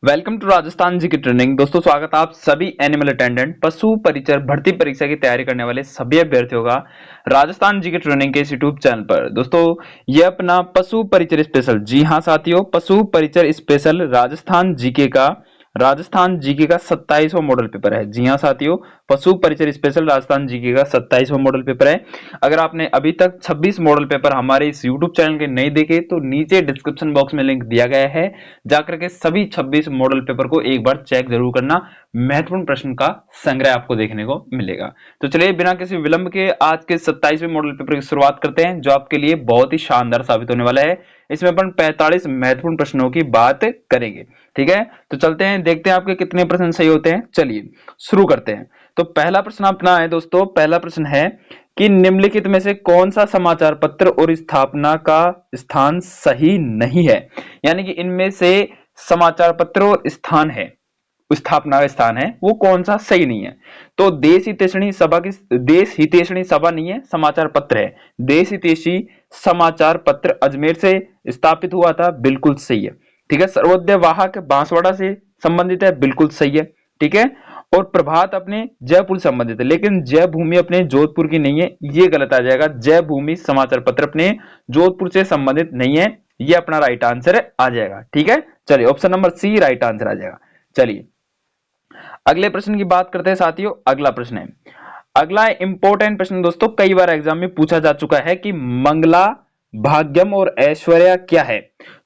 Welcome to Rajasthan जी की training. दोस्तों स्वागत है आप सभी एनिमल अटेंडेंट पशु परिचर भर्ती परीक्षा की तैयारी करने वाले सभी अभ्यर्थियों का राजस्थान जी की ट्रेनिंग के इस यूट्यूब चैनल पर। दोस्तों ये अपना पशु परिचर स्पेशल, जी हाँ साथियों, पशु परिचर स्पेशल राजस्थान जीके का 27वां मॉडल पेपर है। जी हाँ साथियों, पशु परिचर स्पेशल राजस्थान जीके का 27वां मॉडल पेपर है। अगर आपने अभी तक 26 मॉडल पेपर हमारे इस यूट्यूब चैनल के नहीं देखे तो नीचे डिस्क्रिप्शन बॉक्स में लिंक दिया गया है, जाकर के सभी 26 मॉडल पेपर को एक बार चेक जरूर करना। महत्वपूर्ण प्रश्न का संग्रह आपको देखने को मिलेगा। तो चलिए बिना किसी विलंब के आज के 27वें मॉडल पेपर की शुरुआत करते हैं, जो आपके लिए बहुत ही शानदार साबित होने वाला है। इसमें अपन 45 महत्वपूर्ण प्रश्नों की बात करेंगे। ठीक है, तो चलते हैं, देखते हैं आपके कितने प्रश्न सही होते हैं। चलिए शुरू करते हैं। तो पहला प्रश्न अपना है दोस्तों, पहला प्रश्न है कि निम्नलिखित में से कौन सा समाचार पत्र और स्थापना का स्थान सही नहीं है। यानी कि इनमें से समाचार पत्र और स्थान है, स्थापना का स्थान है, वो कौन सा सही नहीं है। तो देश हितैषणी सभा की, देश हितैषणी सभा नहीं है, समाचार पत्र है। देश हितैषी समाचार पत्र अजमेर से स्थापित हुआ था, बिल्कुल सही है। ठीक है, सर्वोदय वाहक बांसवाड़ा से संबंधित है, बिल्कुल सही है। ठीक है, और प्रभात अपने जयपुर से संबंधित है, लेकिन जय भूमि अपने जोधपुर की नहीं है, ये गलत आ जाएगा। जय भूमि समाचार पत्र अपने जोधपुर से संबंधित नहीं है, ये अपना राइट आंसर आ जाएगा। ठीक है, चलिए option number C right answer आ जाएगा। चलिए अगले प्रश्न की बात करते हैं साथियों। अगला प्रश्न है, अगला इंपॉर्टेंट प्रश्न दोस्तों, कई बार एग्जाम में पूछा जा चुका है कि मंगला भाग्यम और ऐश्वर्या क्या है।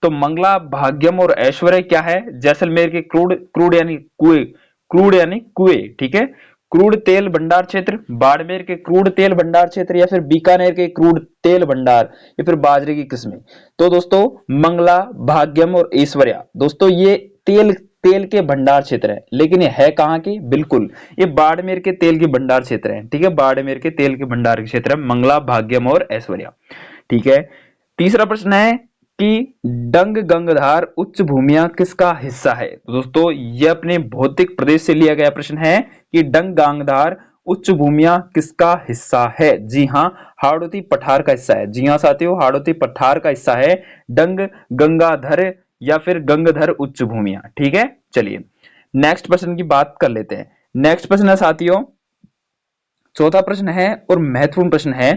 तो मंगला भाग्यम और ऐश्वर्या क्या है। जैसलमेर के क्रूड क्रूड यानी कुएं, क्रूड यानी कुएं, ठीक है, क्रूड तेल भंडार क्षेत्र, बाड़मेर के क्रूड तेल भंडार क्षेत्र, या फिर बीकानेर के क्रूड तेल भंडार, या फिर बाजरे की किस्में। तो दोस्तों मंगला भाग्यम और ऐश्वर्या दोस्तों ये तेल तेल के भंडार क्षेत्र है, लेकिन ये है कहां की, बिल्कुल ये बाड़मेर के तेल के भंडार क्षेत्र है। ठीक है, बाड़मेर के तेल के भंडार क्षेत्र है मंगला भाग्यम और ऐश्वर्या। ठीक है, तीसरा प्रश्न है कि डंग गंगधार उच्च भूमिया किसका हिस्सा है। तो दोस्तों ये अपने भौतिक प्रदेश से लिया गया प्रश्न है कि डंग गंगधार उच्च भूमिया किसका हिस्सा है। जी हां, हाड़ौती पठार का हिस्सा है। जी हां साथियों, हाड़ौती पठार का हिस्सा है डंग गंगाधर या फिर गंगधर उच्च भूमिया। ठीक है, चलिए नेक्स्ट प्रश्न की बात कर लेते हैं। नेक्स्ट प्रश्न है साथियों, चौथा प्रश्न है और महत्वपूर्ण प्रश्न है।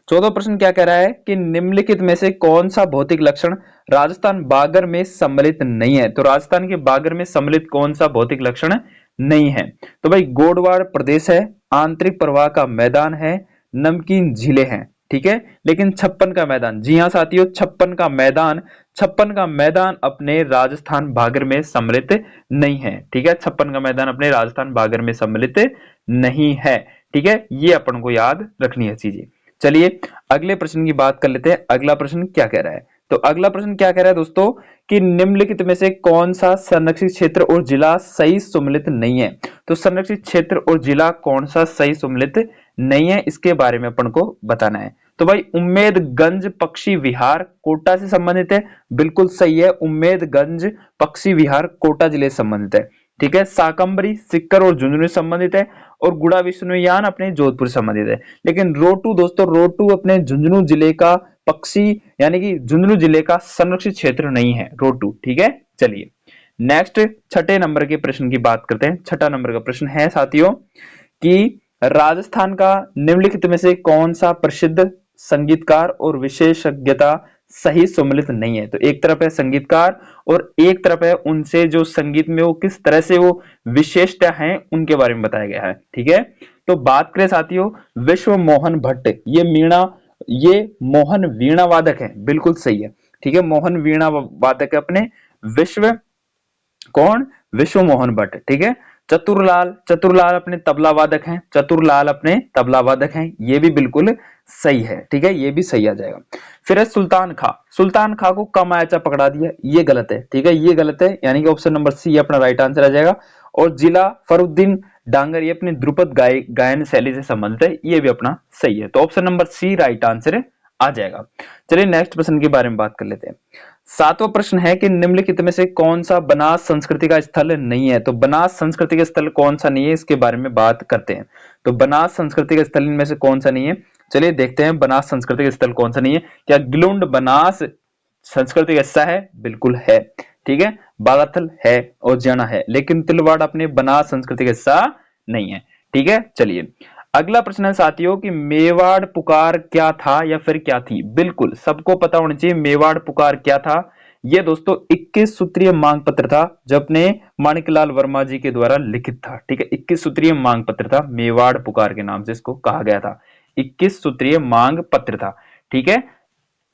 चौथा प्रश्न क्या कह रहा है कि निम्नलिखित में से कौन सा भौतिक लक्षण राजस्थान बागर में सम्मिलित नहीं है। तो राजस्थान के बागर में सम्मिलित कौन सा भौतिक लक्षण नहीं है। तो भाई गोडवाड़ प्रदेश है, आंतरिक प्रवाह का मैदान है, नमकीन झीलें हैं। ठीक है, लेकिन छप्पन का मैदान, जी हाँ साथियों, छप्पन का मैदान अपने राजस्थान बागर में सम्मिलित नहीं है। ठीक है, छप्पन का मैदान अपने राजस्थान बागर में सम्मिलित नहीं है। ठीक है, ये अपन को याद रखनी है चीजें। चलिए अगले प्रश्न की बात कर लेते हैं। अगला प्रश्न क्या कह रहा है। तो अगला प्रश्न क्या कह रहा है दोस्तों कि निम्नलिखित में से कौन सा संरक्षित क्षेत्र और जिला सही सम्मिलित नहीं है। तो संरक्षित क्षेत्र और जिला कौन सा सही सम्मिलित नहीं है, इसके बारे में अपन को बताना है। तो भाई उम्मेदगंज पक्षी विहार कोटा से संबंधित है, बिल्कुल सही है, उम्मेदगंज पक्षी विहार कोटा जिले से संबंधित है। ठीक है, साकंबरी सिक्कर और झुंझुनू से संबंधित है, और गुड़ा विष्णुयान अपने जोधपुर से संबंधित है। लेकिन रोटू दोस्तों, रोटू अपने झुंझुनू जिले का पक्षी यानी कि झुंझुनू जिले का संरक्षित क्षेत्र नहीं है रोटू। ठीक है, चलिए नेक्स्ट छठे नंबर के प्रश्न की बात करते हैं। छठा नंबर का प्रश्न है साथियों कि राजस्थान का निम्नलिखित में से कौन सा प्रसिद्ध संगीतकार और विशेषज्ञता सही सम्मिलित नहीं है। तो एक तरफ है संगीतकार और एक तरफ है उनसे जो संगीत में वो किस तरह से वो विशेषता हैं उनके बारे में बताया गया है। ठीक है, तो बात करें साथियों विश्व मोहन भट्ट, ये मोहन वीणा वादक है, बिल्कुल सही है। ठीक है, मोहन वीणा वादक है अपने विश्व, कौन, विश्व मोहन भट्ट। ठीक है, चतुरलाल अपने तबला वादक हैं, चतुरलाल अपने तबला वादक हैं, ये भी बिल्कुल सही है। ठीक है, ये भी सही आ जाएगा। फिर है सुल्तान खां को कमायाचा पकड़ा दिया, ये गलत है। ठीक है, ये गलत है, यानी कि ऑप्शन नंबर सी अपना राइट आंसर आ जाएगा। और जिला फरुद्दीन डांगर ये अपनी ध्रुपद गायन शैली से संबंधित है, ये भी अपना सही है। तो option number C right answer आ जाएगा। चलिए नेक्स्ट प्रश्न के बारे में बात कर लेते हैं। सातवां प्रश्न है कि निम्नलिखित में से कौन सा बनास संस्कृति का स्थल नहीं है। तो बनास संस्कृति का स्थल कौन सा नहीं है, इसके बारे में बात करते हैं। तो बनास संस्कृति के स्थल में से कौन सा नहीं है, चलिए देखते हैं बनास संस्कृति का स्थल कौन सा नहीं है। क्या गिलुंड बनास संस्कृति का हिस्सा है, बिल्कुल है। ठीक है, बागाथल है, ओजियाना है, लेकिन तिलवाड़ अपने बनास संस्कृति का हिस्सा नहीं है। ठीक है, चलिए अगला प्रश्न है साथियों कि मेवाड़ पुकार क्या था या फिर क्या थी। बिल्कुल सबको पता होना चाहिए मेवाड़ पुकार क्या था। ये दोस्तों 21 सूत्रीय मांग पत्र था जो अपने माणिकलाल वर्मा जी के द्वारा लिखित था। ठीक है, 21 सूत्रीय मांग पत्र था, मेवाड़ पुकार के नाम से इसको कहा गया था। 21 सूत्रीय मांग पत्र था। ठीक है,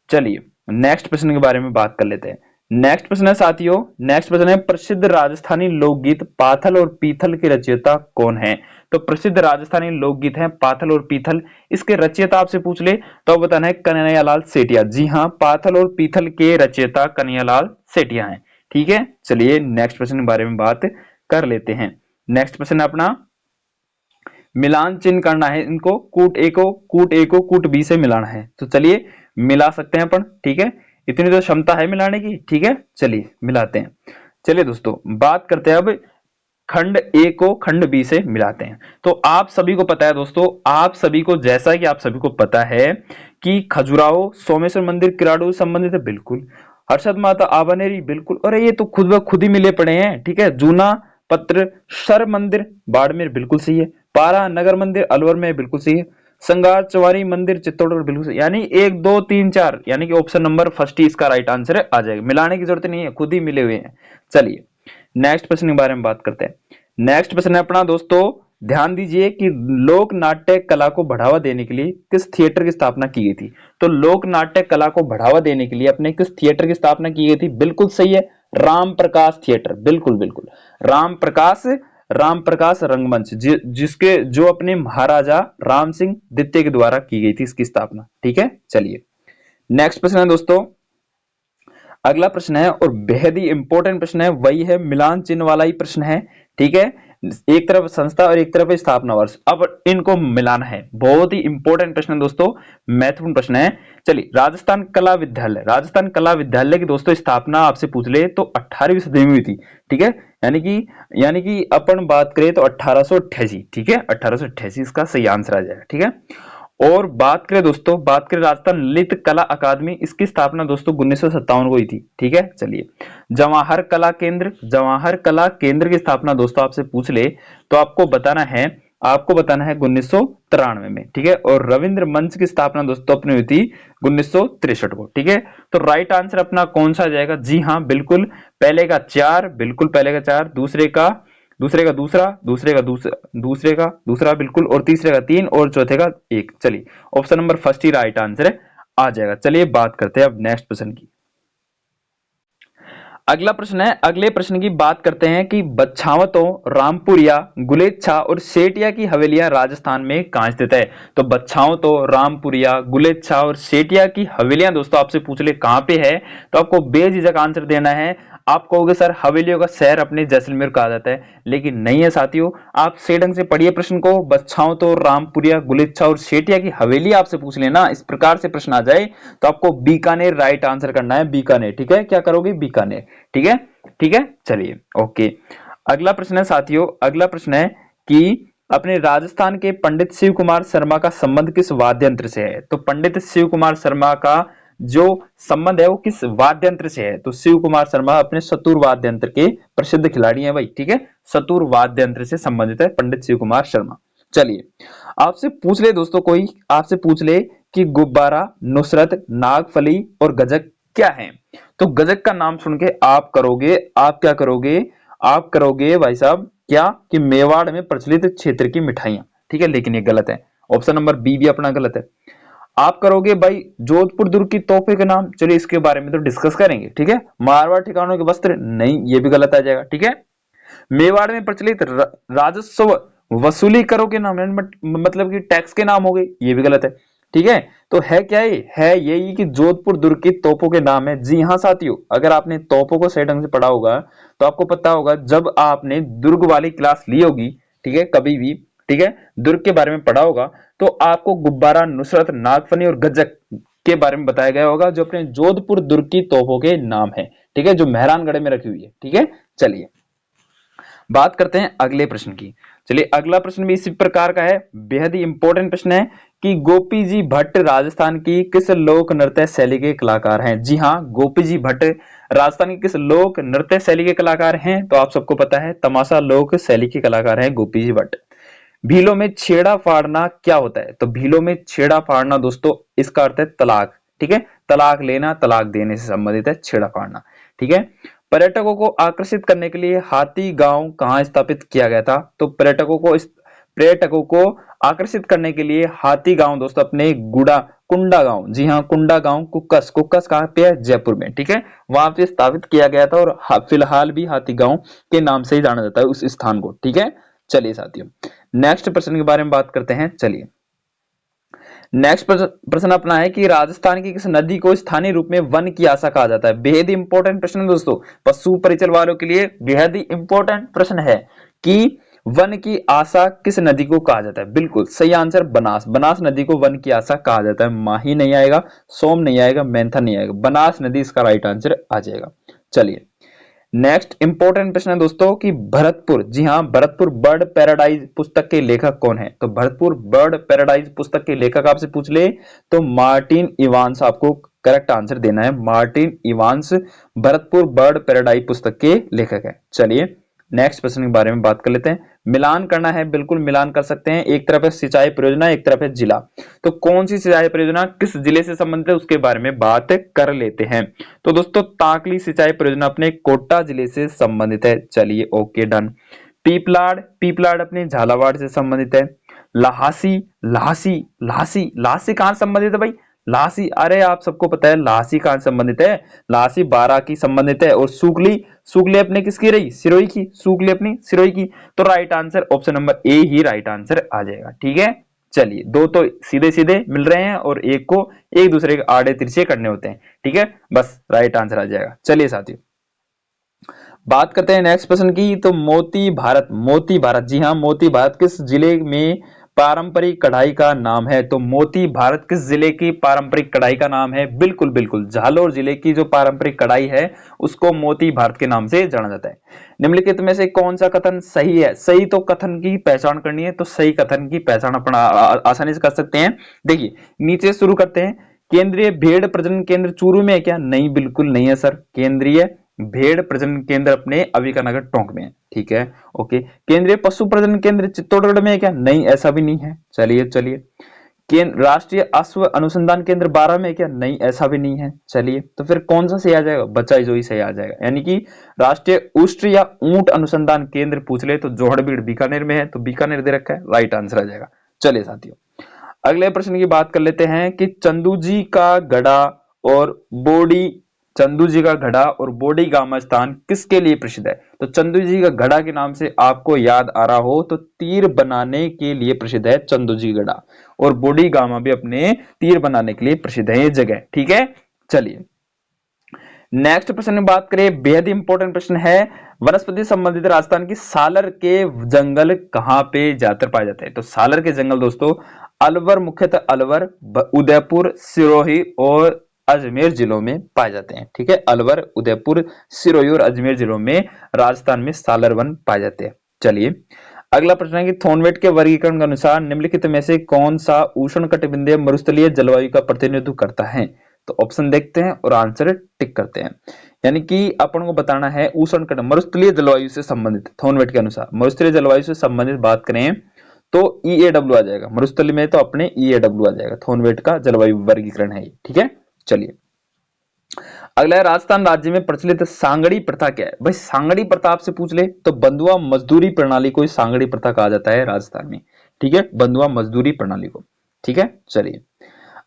चलिए नेक्स्ट प्रश्न के बारे में बात कर लेते हैं। नेक्स्ट प्रश्न है साथियों, नेक्स्ट प्रश्न है प्रसिद्ध राजस्थानी लोकगीत पाथल और पीथल के रचयिता कौन है। तो प्रसिद्ध राजस्थानी लोकगीत है पाथल और पीथल, इसके रचयिता आपसे पूछ ले तो अब बताना है कन्हैयालाल सेठिया। जी हाँ, पाथल और पीथल के रचयिता कन्हैयालाल सेठिया हैं। ठीक है, चलिए नेक्स्ट प्रश्न के बारे में बात कर लेते हैं। नेक्स्ट प्रश्न अपना मिलान चिन्ह करना है इनको, कूट ए को कूट बी से मिलाना है। तो चलिए मिला सकते हैं अपन। ठीक है, इतनी तो क्षमता है मिलाने की। ठीक है, चलिए मिलाते हैं। चलिए दोस्तों बात करते हैं अब खंड ए को खंड बी से मिलाते हैं। तो आप सभी को पता है दोस्तों, आप सभी को जैसा कि आप सभी को पता है कि खजुराहो सोमेश्वर मंदिर किराड़ू संबंधित है, बिल्कुल। हर्षद माता आबानेरी, बिल्कुल। और ये तो खुद ब खुद ही मिले पड़े हैं। ठीक है, जूना पत्र शर मंदिर बाड़मेर, बिल्कुल सही है। पारा नगर मंदिर अलवर में, बिल्कुल सही है। संगार चवारी मंदिर चित्तौड़गढ़, बिल्कुल सही। यानी 1 2 3 4 यानी कि ऑप्शन नंबर फर्स्ट ही इसका राइट आंसर आ जाएगा। मिलाने की जरूरत नहीं है, खुद ही मिले हुए हैं। चलिए नेक्स्ट प्रश्न के बारे में बात करते हैं। नेक्स्ट प्रश्न है अपना दोस्तों, ध्यान दीजिए कि लोक नाट्य कला को बढ़ावा देने के लिए किस थिएटर की स्थापना की गई थी। तो लोक नाट्य कला को बढ़ावा देने के लिए अपने किस थिएटर की स्थापना की गई थी। बिल्कुल सही है, राम प्रकाश थिएटर, बिल्कुल बिल्कुल। राम प्रकाश रंगमंच जिसके जो अपने महाराजा राम सिंह द्वितीय के द्वारा की गई थी इसकी स्थापना। ठीक है, चलिए नेक्स्ट प्रश्न है दोस्तों, अगला प्रश्न है और बेहद ही इंपॉर्टेंट प्रश्न है, वही है मिलान चिन्ह वाला ही प्रश्न है। ठीक है, एक तरफ संस्था और एक तरफ स्थापना वर्ष, अब इनको मिलाना है। बहुत ही इंपॉर्टेंट प्रश्न है दोस्तों, महत्वपूर्ण प्रश्न है। चलिए राजस्थान कला विद्यालय की दोस्तों स्थापना आपसे पूछ ले तो 18वीं सदी में हुई थी। ठीक है, यानी कि अपन बात करें तो 1888। ठीक है, 1888 इसका सही आंसर आ जाएगा। ठीक है, और बात करें राजस्थान ललित कला अकादमी, इसकी स्थापना दोस्तों 1957 को हुई थी। ठीक है, चलिए जवाहर कला केंद्र की स्थापना दोस्तों आपसे पूछ ले तो आपको बताना है 1993 में। ठीक है, और रविंद्र मंच की स्थापना दोस्तों अपनी हुई थी 1963 को। ठीक है, तो राइट आंसर अपना कौन सा आ जाएगा। जी हाँ, बिल्कुल पहले का 4, बिल्कुल पहले का 4, दूसरे का दूसरा बिल्कुल, और तीसरे का 3 और चौथे का 1। चलिए ऑप्शन नंबर फर्स्ट ही राइट आंसर आ जाएगा। चलिए बात करते हैं अब नेक्स्ट प्रश्न की। अगला प्रश्न है, अगले प्रश्न की बात करते हैं कि बच्छावतों, रामपुरिया, गुलेच्छा और सेठिया की हवेलियां राजस्थान में कहां स्थित है। तो बच्छावतों, रामपुरिया, गुलेच्छा और सेठिया की हवेलियां दोस्तों आपसे पूछ ले कहां पे है, तो आपको बेझिझक आंसर देना है। आप कहोगे सर हवेलियों का शहर अपने जैसलमेर कहा जाता है, लेकिन नहीं है साथियों। आप सही ढंग से पढ़िए प्रश्न को। बच्छावतों, रामपुरिया, गुलेच्छा और सेठिया की हवेली आपसे पूछ लेना, इस प्रकार से प्रश्न आ जाए तो आपको बीकानेर राइट आंसर करना है। बीकानेर। ठीक है, क्या करोगे, बीकानेर। ठीक है, चलिए ओके। अगला प्रश्न है साथियों, अगला प्रश्न है कि अपने राजस्थान के पंडित शिव कुमार शर्मा का संबंध किस वाद्य यंत्र से है। तो पंडित शिव कुमार शर्मा का जो संबंध है वो किस वाद्य यंत्र से है। तो शिव कुमार शर्मा अपने सतुर वाद्य यंत्र के प्रसिद्ध खिलाड़ी हैं भाई। ठीक है, सतुर वाद्य यंत्र से संबंधित है पंडित शिव कुमार शर्मा। चलिए आपसे पूछ ले दोस्तों, कोई आपसे पूछ ले कि गुब्बारा, नुसरत, नागफली और गजक क्या है। तो गजक का नाम सुन के आप क्या करोगे भाई साहब, क्या कि मेवाड़ में प्रचलित क्षेत्र की मिठाइयां। ठीक है, लेकिन ये गलत है। ऑप्शन नंबर बी भी अपना गलत है। आप करोगे भाई जोधपुर दुर्ग की तोहफे के नाम। चलिए इसके बारे में तो डिस्कस करेंगे। ठीक है, मारवाड़ ठिकानों के वस्त्र, नहीं ये भी गलत आ जाएगा। ठीक है, मेवाड़ में प्रचलित राजस्व वसूली करो के नाम, मतलब कि टैक्स के नाम हो गए, ये भी गलत है। ठीक है, तो है क्या है यही कि जोधपुर दुर्ग की तोपों के नाम है। जी हाँ साथियों, अगर आपने तोपों को सही ढंग से पढ़ा होगा तो आपको पता होगा, जब आपने दुर्ग वाली क्लास ली होगी, ठीक है, कभी भी, ठीक है, दुर्ग के बारे में पढ़ा होगा तो आपको गुब्बारा, नुसरत, नागफनी और गज्जक के बारे में बताया गया होगा, जो अपने जोधपुर दुर्ग की तोपों के नाम है। ठीक है, जो मेहरानगढ़ में रखी हुई है। ठीक है, चलिए बात करते हैं अगले प्रश्न की। चलिए अगला प्रश्न भी इसी प्रकार का है, बेहद ही इंपॉर्टेंट प्रश्न है कि गोपी जी भट्ट राजस्थान की किस लोक नृत्य शैली के कलाकार हैं। जी हाँ, गोपी जी भट्ट राजस्थान की किस लोक नृत्य शैली के कलाकार हैं? तो आप सबको पता है तमाशा लोक शैली के कलाकार हैं गोपी जी भट्ट। भीलों में छेड़ा फाड़ना क्या होता है? तो भीलों में छेड़ा फाड़ना दोस्तों इसका अर्थ है तलाक। ठीक है, तलाक लेना, तलाक देने से संबंधित है छेड़ा फाड़ना। ठीक है, पर्यटकों को आकर्षित करने के लिए हाथी गांव कहां स्थापित किया गया था? तो पर्यटकों को आकर्षित करने के लिए हाथी गांव दोस्तों अपने गुड़ा कुंडा गांव, जी हाँ कुंडा गांव, कुक्कस कहां पे है? जयपुर में। ठीक है, वहां पे स्थापित किया गया था और फिलहाल भी हाथी गांव के नाम से ही जाना जाता है उस स्थान को। ठीक है, चलिए साथियों नेक्स्ट प्रश्न के बारे में बात करते हैं। चलिए नेक्स्ट प्रश्न अपना है कि राजस्थान की किस नदी को स्थानीय रूप में वन की आशा कहा जाता है? बेहद ही इंपॉर्टेंट प्रश्न है दोस्तों, पशु परिचर वालों के लिए बेहद ही इंपॉर्टेंट प्रश्न है कि वन की आशा किस नदी को कहा जाता है? बिल्कुल सही आंसर बनास। बनास नदी को वन की आशा कहा जाता है। माही नहीं आएगा, सोम नहीं आएगा, मेंथा नहीं आएगा, बनास नदी इसका राइट आंसर आ जाएगा। चलिए नेक्स्ट इंपॉर्टेंट प्रश्न है दोस्तों कि भरतपुर, जी हाँ भरतपुर बर्ड पैराडाइज पुस्तक के लेखक कौन है? तो भरतपुर बर्ड पैराडाइज पुस्तक के लेखक आपसे पूछ ले तो मार्टिन इवांस आपको करेक्ट आंसर देना है। Martin Evans Bharatpur bird paradise पुस्तक के लेखक है। चलिए नेक्स्ट प्रश्न के बारे में बात कर लेते हैं। मिलान करना है, बिल्कुल मिलान कर सकते हैं। एक तरफ है सिंचाई परियोजना, एक तरफ है जिला, तो कौन सी सिंचाई परियोजना किस जिले से संबंधित है उसके बारे में बात कर लेते हैं। तो दोस्तों ताकली सिंचाई परियोजना अपने कोटा जिले से संबंधित है। चलिए ओके डन। पीपलाड अपने झालावाड़ से संबंधित है। लहासी लहासी लहासी लहासी कहां संबंधित है भाई? लहासी, अरे आप सबको पता है लहासी कहां संबंधित है? लहासी बारा की संबंधित है। और सुकली अपने किसकी रही? सिरोही की। सुकली अपनी सिरोही की। तो right answer option number A ही राइट आंसर आ जाएगा। ठीक है, चलिए दो तो सीधे सीधे मिल रहे हैं और एक को एक दूसरे के आड़े तिरछे करने होते हैं। ठीक है, बस राइट आंसर आ जाएगा। चलिए साथियों बात करते हैं नेक्स्ट प्रश्न की। तो मोती भारत, जी हाँ मोती भारत किस जिले में पारंपरिक कढ़ाई का नाम है? तो मोती भारत किस जिले की पारंपरिक कढ़ाई का नाम है? बिल्कुल बिल्कुल जालोर जिले की जो पारंपरिक कढ़ाई है उसको मोती भारत के नाम से जाना जाता है। निम्नलिखित में से कौन सा कथन सही है? सही तो कथन की पहचान करनी है, तो सही कथन की पहचान अपना आसानी से कर सकते हैं। देखिए नीचे शुरू करते हैं। केंद्रीय भेड़ प्रजनन केंद्र चूरू में है क्या? नहीं, बिल्कुल नहीं है सर। केंद्रीय भेड़ प्रजनन केंद्र अपने अविकानगर टोंक में है। ठीक है ओके। केंद्रीय पशु प्रजनन केंद्र चित्तौड़गढ़ में है क्या? नहीं, ऐसा भी नहीं है। चलिए राष्ट्रीय अश्व अनुसंधान केंद्र बारह में है क्या? नहीं, ऐसा भी नहीं है। चलिए तो फिर कौन सा सही आ जाएगा? बच्चा जो ही सही आ जाएगा, यानी कि राष्ट्रीय उष्ट या ऊंट अनुसंधान केंद्र पूछ ले तो जोहड़बीड़ बीकानेर में है, तो बीकानेर दे रखा है, राइट आंसर आ जाएगा। चलिए साथियों अगले प्रश्न की बात कर लेते हैं कि और बोडी चंदू जी का घड़ा और बोडी गामा स्थान किसके लिए प्रसिद्ध है? तो चंदू जी का घड़ा के नाम से आपको याद आ रहा हो तो तीर बनाने के लिए प्रसिद्ध है चंदू जी घड़ा, और बोडी गामा भी अपने तीर बनाने के लिए प्रसिद्ध है ये जगह। ठीक है, चलिए नेक्स्ट प्रश्न में बात करें, बेहद इंपॉर्टेंट प्रश्न है। वनस्पति संबंधित राजस्थान की सालर के जंगल कहां पे ज्यादातर पाए जाते हैं? तो सालर के जंगल दोस्तों अलवर, मुख्यतः अलवर, उदयपुर, सिरोही और अजमेर जिलों में पाए जाते हैं। ठीक है, अलवर, उदयपुर, सिरोही और अजमेर जिलों में राजस्थान में सालर वन पाए जाते हैं। चलिए अगला प्रश्न है कि थॉर्नवेट के वर्गीकरण के अनुसार निम्नलिखित में से कौन सा उष्णकटिबंधीय मरुस्थलीय जलवायु का प्रतिनिधित्व करता है? तो ऑप्शन देखते हैं और आंसर टिक करते हैं। यानी कि अपन को बताना है उष्ण मरुस्थलीय जलवायु से संबंधित, थॉर्नवेट के अनुसार मरुस्थलीय जलवायु से संबंधित बात करें तो EAW आ जाएगा। मरुस्थली में तो अपने EAW आ जाएगा। थॉर्नवेट का जलवायु वर्गीकरण है ये। ठीक है, चलिए अगला है राजस्थान राज्य में प्रचलित सांगड़ी प्रथा क्या है? भाई सांगड़ी प्रथा आपसे पूछ ले तो बंधुआ मजदूरी प्रणाली को सांगड़ी प्रथा कहा जाता है राजस्थान में। ठीक है, बंधुआ मजदूरी प्रणाली को। ठीक है, चलिए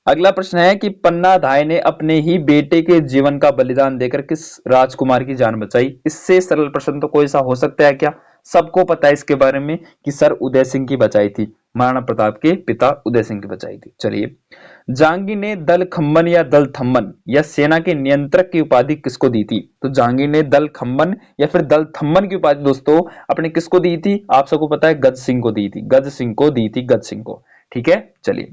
अगला प्रश्न है कि पन्ना धाय ने अपने ही बेटे के जीवन का बलिदान देकर किस राजकुमार की जान बचाई? इससे सरल प्रश्न तो कोई सा हो सकता है क्या? सबको पता है इसके बारे में कि सर उदय सिंह की बचाई थी, महाराणा प्रताप के पिता उदय सिंह की बचाई थी। चलिए जहांगीर ने दल खम्बन या दल थम्बन या सेना के नियंत्रक की उपाधि किसको दी थी? तो जहांगीर ने दल खम्बन या फिर दल थम्बन की उपाधि दोस्तों अपने किसको दी थी? आप सबको पता है गज सिंह को दी थी। गज सिंह को दी थी, गज सिंह को। ठीक है, चलिए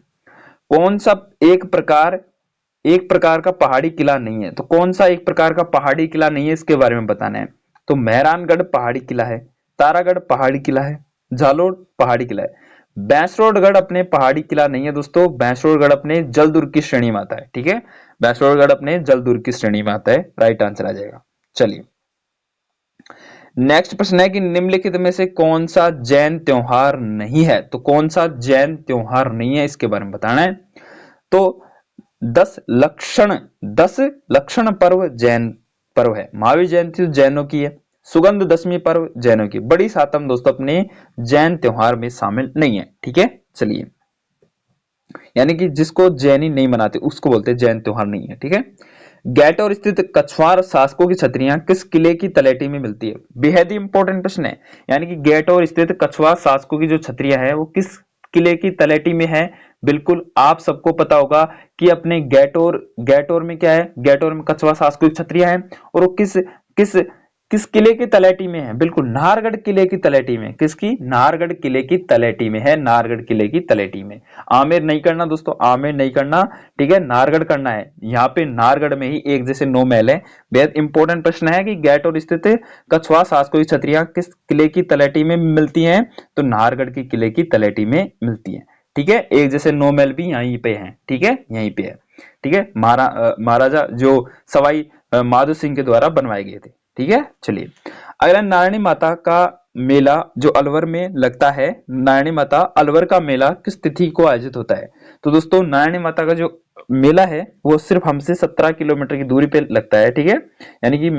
कौन सा एक प्रकार का पहाड़ी किला नहीं है? तो कौन सा एक प्रकार का पहाड़ी किला नहीं है इसके बारे में बताना है। तो मेहरानगढ़ पहाड़ी किला है, तारागढ़ पहाड़ी किला है, झालोर पहाड़ी किला है। बैसरोडगढ़ अपने पहाड़ी किला नहीं है दोस्तों, बैसरोडगढ़ अपने जलदुर्ग की श्रेणी में आता है। ठीक है, बैसरोडगढ़ अपने जलदुर्ग की श्रेणी में आता है, राइट आंसर आ जाएगा। चलिए नेक्स्ट प्रश्न है कि निम्नलिखित में से कौन सा जैन त्योहार नहीं है, तो कौन सा जैन त्योहार नहीं है इसके बारे में बताना है। तो 10 लक्षण पर्व जैन पर्व है, महावीर जयंती जैनों की है, सुगंध दशमी पर्व जैनों की, बड़ी सातम दोस्तों अपने जैन त्योहार में शामिल नहीं है। ठीक है, चलिए यानी कि जिसको जैनी नहीं मनाते उसको बोलते हैं जैन त्योहार नहीं है। ठीक है, गैटोर स्थित कछवार शासकों की छतरियां किस किले की तलेटी में मिलती है, बेहद ही इंपॉर्टेंट प्रश्न है। यानी कि गैटोर स्थित कछवार शासकों की जो छतरियां है वो किस किले की तलेटी में है। बिल्कुल आप सबको पता होगा कि अपने गैटोर में क्या है, गैटोर में कछवार शासकों की छतरियां हैं और वो किस किस किस किले की तलेटी में है, बिल्कुल नाहरगढ़ किले की तलेटी में। किसकी, नाहरगढ़ किले की तलेटी में है, नाहरगढ़ किले की तलेटी में। आमेर नहीं करना दोस्तों, आमेर नहीं करना, ठीक है, नाहरगढ़ करना है। यहाँ पे नाहरगढ़ में ही एक जैसे 9 महल है। बेहद इंपॉर्टेंट प्रश्न है कि गैटोर स्थित कछवार शासकों की छतरियां किस किले की तलेटी में मिलती हैं, तो नाहरगढ़ की किले की तलेटी में मिलती है। ठीक है, एक जैसे 9 महल भी यहीं पे हैं। ठीक है, यहीं पे है। ठीक है, महाराजा जो सवाई माधो सिंह के द्वारा बनवाए गए थे। ठीक है, चलिए अगला नारायणी माता का मेला जो अलवर में लगता है, नारायणी माता अलवर का मेला किस तिथि को आयोजित होता है। तो दोस्तों नारायणी माता का जो मेला है वो सिर्फ हमसे 17 किलोमीटर की दूरी पे लगता है। ठीक है, यानी कि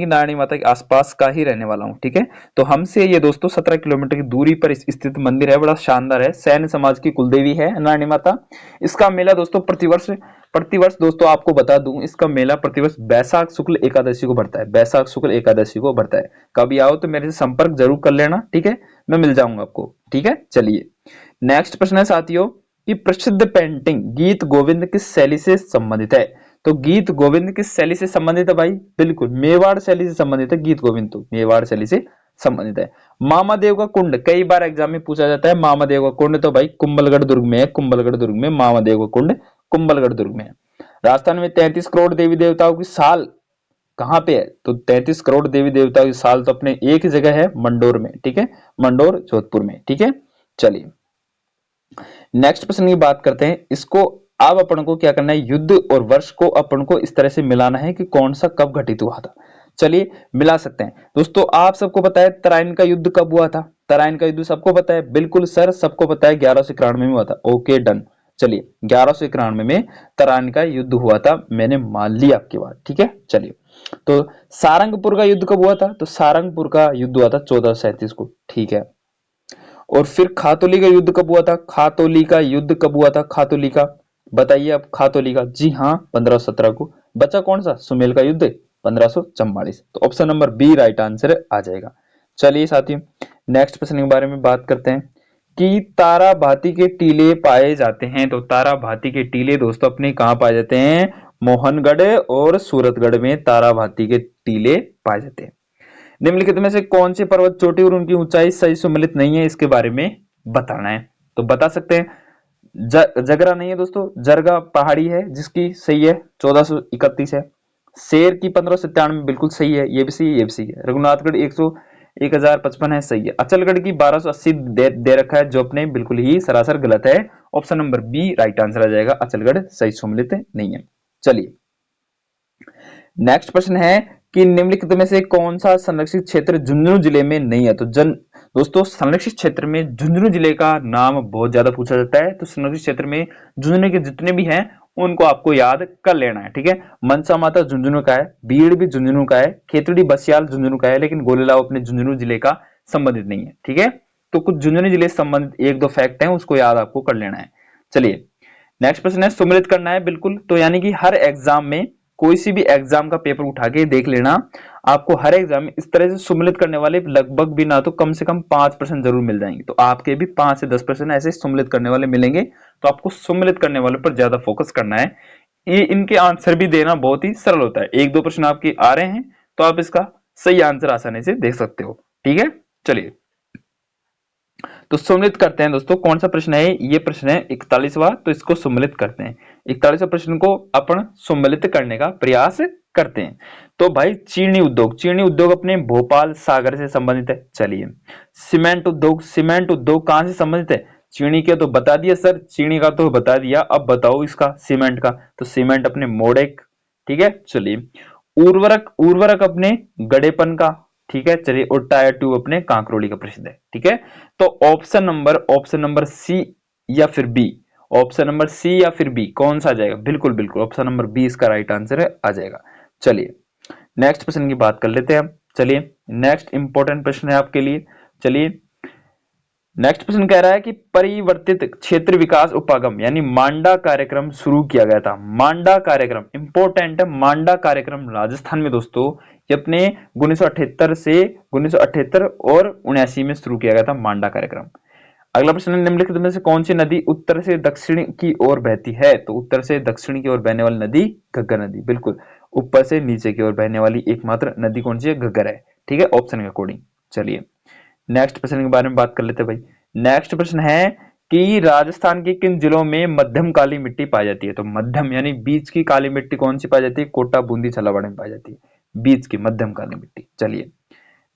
नारायणी माता के आसपास का ही रहने वाला हूँ। ठीक है, तो हमसे ये दोस्तों 17 किलोमीटर की दूरी पर स्थित मंदिर है, बड़ा शानदार है, सैन्य समाज की कुलदेवी है नारायणी माता। इसका मेला दोस्तों प्रतिवर्ष दोस्तों आपको बता दूं, इसका मेला प्रतिवर्ष बैसाख शुक्ल एकादशी को बढ़ता है, बैसाख शुक्ल एकादशी को बढ़ता है। कभी आओ तो मेरे से संपर्क जरूर कर लेना। ठीक है, मैं मिल जाऊंगा आपको। ठीक है, चलिए नेक्स्ट प्रश्न है साथियों कि प्रसिद्ध पेंटिंग गीत गोविंद किस शैली से संबंधित है। तो गीत गोविंद किस शैली से संबंधित है भाई, बिल्कुल मेवाड़ शैली से संबंधित है गीत गोविंद, तो मेवाड़ शैली से संबंधित है। मामादेव का कुंड कई बार एग्जाम में पूछा जाता है, मामादेव का कुंड तो भाई कुंभलगढ़ दुर्ग में है, कुंभलगढ़ दुर्ग में मामादेव का कुंड कुंभलगढ़ दुर्ग में है। राजस्थान में 33 करोड़ देवी देवताओं की साल कहां पे है, तो 33 करोड़ देवी देवताओं की साल तो अपने एक ही जगह है, मंडोर में। ठीक है, मंडोर जोधपुर में। ठीक है, चलिए नेक्स्ट प्रश्न की बात करते हैं। इसको अब अपन को क्या करना है, युद्ध और वर्ष को अपन को इस तरह से मिलाना है कि कौन सा कब घटित हुआ था। चलिए मिला सकते हैं दोस्तों। आप सबको पता है तराइन का युद्ध कब हुआ था, तराइन का युद्ध सबको पता है, बिल्कुल सर सबको पता है 1191 में हुआ था। ओके डन, चलिए 1191 में तराइन का युद्ध हुआ था, मैंने मान लिया आपकी बात। ठीक है, चलिए तो सारंगपुर का युद्ध कब हुआ था, तो सारंगपुर का युद्ध हुआ था 1437 को। ठीक है, और फिर खातोली का युद्ध कब हुआ था, खातोली का युद्ध कब हुआ था, खातोली का बताइए अब, खातोली का, जी हाँ 1517 को। बचा कौन सा, सुमेल का युद्ध 1544, तो option number B right answer आ जाएगा। चलिए साथियों नेक्स्ट प्रश्न के बारे में बात करते हैं कि ताराभाती के टीले पाए जाते हैं। तो ताराभाती के टीले दोस्तों अपने कहां पाए जाते हैं, मोहनगढ़ और सूरतगढ़ में ताराभाती के टीले पाए जाते हैं। निम्नलिखित में से कौन सी पर्वत चोटी और उनकी ऊंचाई सही सम्मिलित नहीं है, इसके बारे में बताना है। तो बता सकते हैं जगरा नहीं है दोस्तों, जरगा पहाड़ी है जिसकी सही है 1431 है। शेर की 1597 बिल्कुल सही है, ये भी सही है, ये भी सही है। रघुनाथगढ़ 1055 है, सही है। अचलगढ़ की 1280 दे रखा है जो अपने बिल्कुल ही सरासर गलत है, option number B right answer आ जाएगा, अचलगढ़ सही सम्मिलित नहीं है। चलिए नेक्स्ट प्रश्न है कि निम्नलिखित में से कौन सा संरक्षित क्षेत्र झुंझुनू जिले में नहीं है। तो दोस्तों संरक्षित क्षेत्र में झुंझुनू जिले का नाम बहुत ज्यादा पूछा जाता है, तो संरक्षित क्षेत्र में झुंझुनू के जितने भी हैं उनको आपको याद कर लेना है। ठीक है, मनसा माता झुंझुनू का है, भीड़ भी झुंझुनू का है, खेतड़ी बसियाल झुंझुनू का है, लेकिन गोलेलाव अपने झुंझुनू जिले का संबंधित नहीं है। ठीक है, तो कुछ झुंझुनू जिले से संबंधित एक दो फैक्ट है, उसको याद आपको कर लेना है। चलिए नेक्स्ट प्रश्न है, सुमेलित करना है बिल्कुल। तो यानी कि हर एग्जाम में कोई सी भी एग्जाम का पेपर उठा के देख लेना, आपको हर एग्जाम में इस तरह से सुमेलित करने वाले लगभग भी ना तो कम से कम 5% जरूर मिल जाएंगे। तो आपके भी 5 से 10% ऐसे सुमेलित करने वाले मिलेंगे, तो आपको सुमेलित करने वाले पर ज्यादा फोकस करना है। ये इनके आंसर भी देना बहुत ही सरल होता है, एक दो प्रश्न आपके आ रहे हैं तो आप इसका सही आंसर आसानी से देख सकते हो। ठीक है, चलिए तो सम्मिलित करते हैं दोस्तों। कौन सा प्रश्न है ये, प्रश्न है 41वां, तो इसको सम्मिलित करते हैं। 41वें प्रश्न को अपन सम्मिलित करने का प्रयास करते हैं। तो भाई चीनी उद्योग अपने भोपाल सागर से संबंधित है। चलिए, सीमेंट उद्योग कहां से संबंधित है? चीनी के तो बता दिया सर, चीनी का तो बता दिया, अब बताओ इसका सीमेंट का। तो सीमेंट अपने मोडेक, ठीक है। चलिए, उर्वरक अपने गड़ेपन का, ठीक है। चलिए, और टायर ट्यूब अपने कांकरोली का प्रसिद्ध है, ठीक है। तो ऑप्शन नंबर सी या फिर बी, ऑप्शन नंबर सी या फिर बी कौन सा आ जाएगा? बिल्कुल बिल्कुल ऑप्शन नंबर बी इसका राइट आंसर है, आ जाएगा। चलिए, नेक्स्ट प्रश्न की बात कर लेते हैं हम। चलिए, नेक्स्ट इंपॉर्टेंट प्रश्न है आपके लिए। चलिए, नेक्स्ट प्रश्न कह रहा है कि परिवर्तित क्षेत्र विकास उपागम यानी मांडा कार्यक्रम शुरू किया गया था। मांडा कार्यक्रम इंपॉर्टेंट है। मांडा कार्यक्रम राजस्थान में दोस्तों ये अपने 1978 और 79 में शुरू किया गया था मांडा कार्यक्रम। अगला प्रश्न, निम्नलिखित में से कौन सी नदी उत्तर से दक्षिण की ओर बहती है? तो उत्तर से दक्षिण की ओर बहने वाली नदी घग्गर नदी, बिल्कुल। ऊपर से नीचे की ओर बहने वाली एकमात्र नदी कौन सी है? घग्गर है, ठीक है, ऑप्शन के अकॉर्डिंग। चलिए, नेक्स्ट प्रश्न के बारे में बात कर लेते हैं भाई। नेक्स्ट प्रश्न है कि राजस्थान के किन जिलों में मध्यम काली मिट्टी पाई जाती है? तो मध्यम यानी बीच की काली मिट्टी कौन सी पाई जाती है? कोटा, बूंदी, झालावाड़ में पाई जाती है बीच की मध्यम काली मिट्टी। चलिए,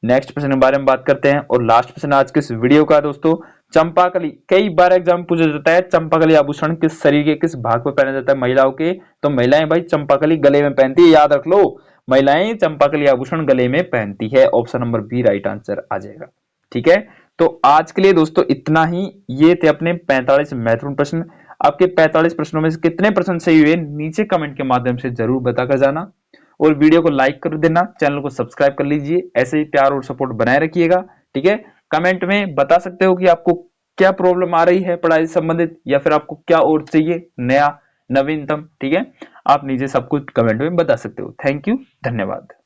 नेक्स्ट प्रश्न के बारे में बात करते हैं और लास्ट प्रश्न आज के इस वीडियो का दोस्तों, चंपाकली। कई बार एग्जाम पूछा जाता है चंपाकली आभूषण किस शरीर के किस भाग पर पहना जाता है महिलाओं के? तो महिलाएं भाई चंपाकली गले में पहनती है, याद रख लो, महिलाएं चंपाकली आभूषण गले में पहनती है। Option number B right answer आ जाएगा, ठीक है। तो आज के लिए दोस्तों इतना ही। ये थे अपने 45 महत्वपूर्ण प्रश्न। आपके 45 प्रश्नों में से कितने प्रश्न सही हुए नीचे कमेंट के माध्यम से जरूर बताकर जाना, और वीडियो को लाइक कर देना, चैनल को सब्सक्राइब कर लीजिए। ऐसे ही प्यार और सपोर्ट बनाए रखिएगा, ठीक है। कमेंट में बता सकते हो कि आपको क्या प्रॉब्लम आ रही है पढ़ाई से संबंधित, या फिर आपको क्या और चाहिए नया नवीनतम, ठीक है। आप नीचे सब कुछ कमेंट में बता सकते हो। थैंक यू, धन्यवाद।